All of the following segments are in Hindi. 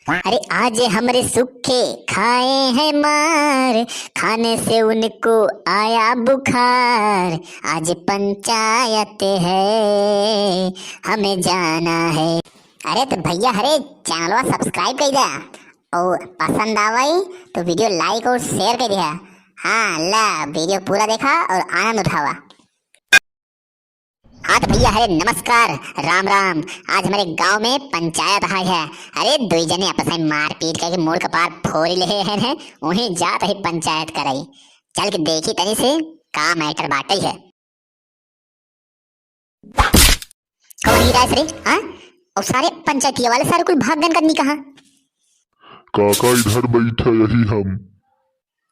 अरे आज हमरे सूखे खाए हैं मार, खाने से उनको आया बुखार। आज पंचायत है, हमें जाना है। अरे तो भैया हरे चैनलवा सब्सक्राइब कर दिया और पसंद आवई तो वीडियो लाइक और शेयर कर दिया। हाँ ला वीडियो पूरा देखा और आनंद उठावा। हाँ तो भैया हरे नमस्कार, राम राम। आज हमारे गांव में पंचायत आई है। अरे दो जने आपस में मार पीट करके मोड़ कपार फोड़ ले हैं, उन्हें जात ही पंचायत कराई। चल के देखी तनी से का मैटर बाटे है। कौन गिरा है रे? हाँ और सारे पंचायती वाले सारे कुल भाग गन करनी कहा। काका इधर बैठा यही हम।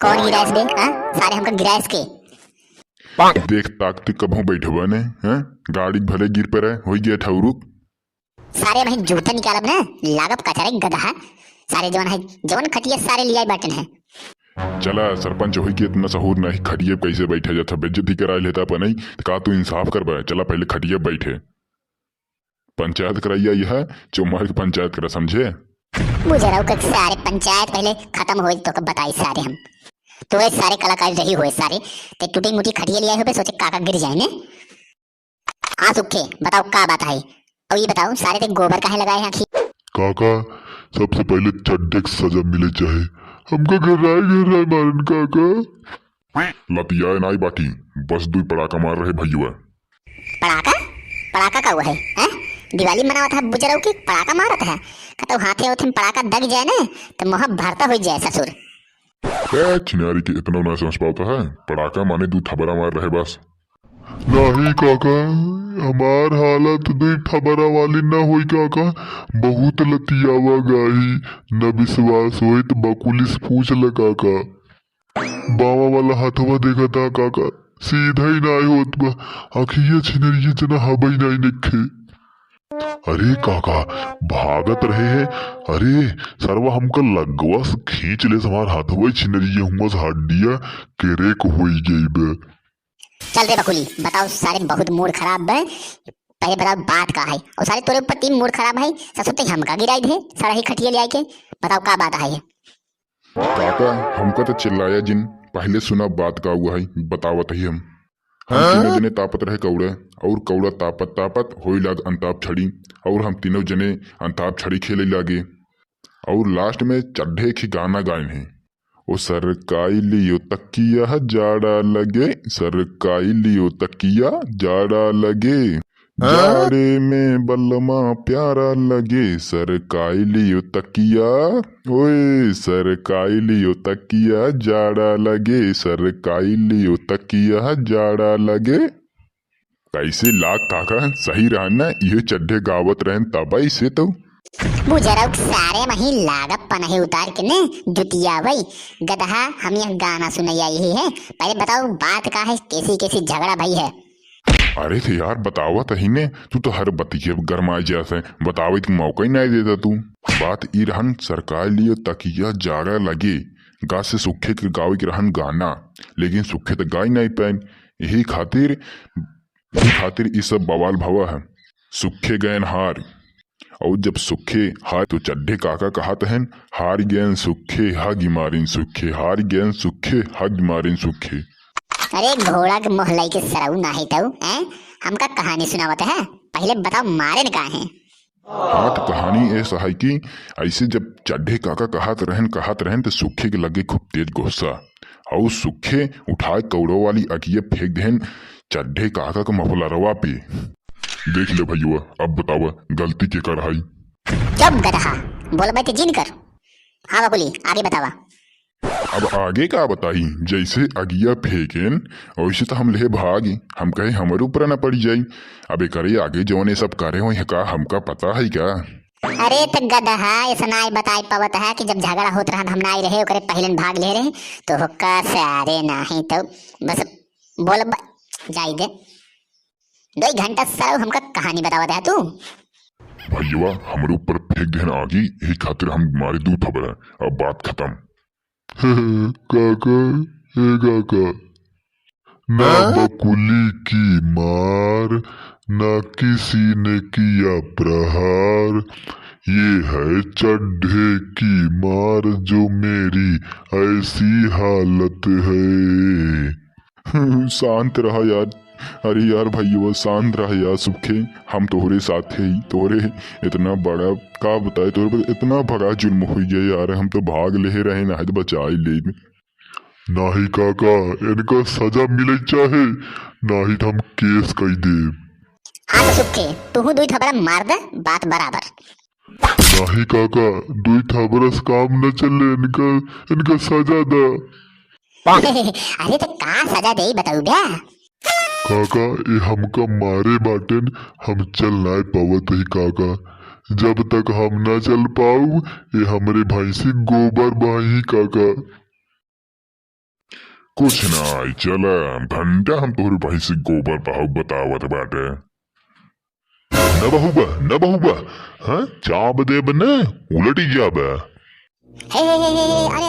कौन गिरा है? हाँ सारे हमका गिरा के देख ताकती कबहू बैठवा ने हैं, गाड़ी भले गिर पे रहे हो गया ठौरुक। सारे वही जूते निकालब ना, लागब कचरे गधा। सारे जवन है जवन खटिया सारे लिया बैठन है। चला सरपंच हो गया इतना सहूर नहीं, खटिए कैसे बैठे जाता बेइज्जती करा लेता पर नहीं का तू इंसाफ कर बा। चला पहले खटिए बैठे, पंचायत कराइया यह चुमार की पंचायत करा समझे। मुझे रहो कि सारे पंचायत पहले खत्म हो तो बताई सारे हम तो सारे कलाकार रही हुए सारे ते टूटी मुटी खटिया लिया हुए सोचे काका गिर जाए ने। हाँ सुखे बताओ का बात है और ये बताओ सारे ते गोबर काहे लगाए आखी। काका सबसे पहले चड्डे की सजा मिले चाहे हमका घर राय मारन काका। लतिया नाई बाकी बस दू पड़ाका मार रहे भैया। पड़ाका पड़ाका का हुआ है? दिवाली मनावा था बुजराव की पड़ाका मारत है कहता हाथे होथे पड़ाका दग जाए ना तो मोह भरता हो जाए ससुर। चिनारी की इतना ना समझ पाता है, पड़ाका माने दू थबरा मार रहे बस। नहीं काका हमार हालत दू थबरा वाली ना होई काका, बहुत लतियावा गाही न विश्वास होई तो बकुलिस पूछ ल काका। बावा वाला हाथवा देखा था काका सीधा ही ना होत बा, आखिया छिनरिये जना हबई नहीं निखे। अरे काका भागत रहे हैं, अरे सरवा हमका लगवा से खींच ले हमार हाथवा छिनरिये हुआ से हड्डिया केरे को होई गई बे। चल रे बकुली बताओ सारे बहुत मूड खराब है, पहले बताओ बात का है। और सारे तोरे ऊपर तीन मूड खराब है ससुर हमका गिराई थे सारा ही खटिया ले आए के। बताओ का बात है। काका हमको तो चिल्लाया जिन पहले सुना बात का हुआ है बतावत ही हम तीनों जने तापत रहे कौड़ा और कौड़ा तापत तापत होई लाग अंताप छड़ी और हम तीनों जने अंताप छड़ी खेले लागे और लास्ट में चड्ढे की गाना गाए हैं। ओ सरकाई लियो तकिया जाड़ा लगे, सरकाई लियो तकिया जाड़ा लगे, जाड़े में बलमा प्यारा लगे, सरकाई लियो तकिया ओए सरकाई लियो तकिया जाड़ा लगे, सरकाई लियो तकिया जाड़ा लगे। कैसे लाग काका सही रहना ये चड्ढे गावत रहन तबाई से तो बुजरौक सारे वही लागप पनहे उतार के ने जुतिया वही गधा हम यह गाना सुनैया यही है। पहले बताओ बात का है, कैसी कैसी झगड़ा भाई है। अरे थे यार बतावत ही ने, तू तो हर बतिये गरमाए जैसे बतावे तो मौका ही नहीं देता तू। बात ई रहन सरकार लिए तकिया जाड़ा लगे गा से सुखे के गावे के रहन गाना, लेकिन सुखे तो गाय नहीं पैन। यही खातिर इस सब बवाल भवा है। सुखे गए हार और जब सुखे हार तो चड्ढे काका कहत हैं हार गए सुखे हग मारिन सुखे, हार गए सुखे हग मारिन सुखे। अरे घोड़ा के मोहलाई के सरऊ नाही तो हमका कहानी सुनावत है, पहले बताओ मारे न कहा है। हाँ तो कहानी ऐसा है कि ऐसे जब चड्ढे काका कहत रहन तो सुखे के लगे खूब तेज गुस्सा और सुखे उठाए कौड़ो वाली अगिया फेंक देन चड्ढे काका का मफलरवा पे। देख ले भैया अब बतावा गलती के कर हाई। चुप गधा बोल बैठे जिन कर। हाँ बकुली आगे बतावा। अब आगे का बताई, जैसे अगिया फेंकेन वैसे तो हम ले भागी, हम कहे हमारे ऊपर न पड़ जाई। अब करे आगे जौन सब करे हो का हमका पता है क्या। अरे तो गधा ऐसा नाई बताई पावत है कि जब झगड़ा होत रहा हम नाई रहे ओकरे पहले भाग ले रहे तो हुक्का सारे नहीं तो बस बोल जाई दे 2 घंटा सारा हमका कहानी बतावत है तू। भैया हमारे ऊपर फेंक देन आगे यही खातिर हम मारे दू थबर है, अब बात खत्म। काका हे काका ना बकुली की मार ना किसी ने किया प्रहार, ये है चड्ढे की मार जो मेरी ऐसी हालत है। शांत रहा यार। अरे यार भाई वो शांत रहा यार सुखे। हम तोहरे साथ है ही। तोहरे इतना बड़ा का बताए तोहरे पर इतना बड़ा जुल्म हो गया यार। हम तो भाग ले रहे ना तो बचा ही ले। नाही काका इनका सजा मिले चाहे नाही तो हम केस कई दे। हाँ तो सुखे तू दुई थपड़ा मार दे बात बराबर। नाही काका दुई थबरस काम न चले इनका सजा दा। अरे तो का सजा दे बताऊ बे। काका ये हमका मारे बाटेन हम चल ना पावत ही काका। जब तक हम ना चल पाऊ ये हमरे भैंसी गोबर बही काका। कुछ ना आई चल घंटा हम तोहरे भाई से गोबर बहाव बतावत बाटे। न बहुबा हाँ चाप देब न उलटी जाब। हे अरे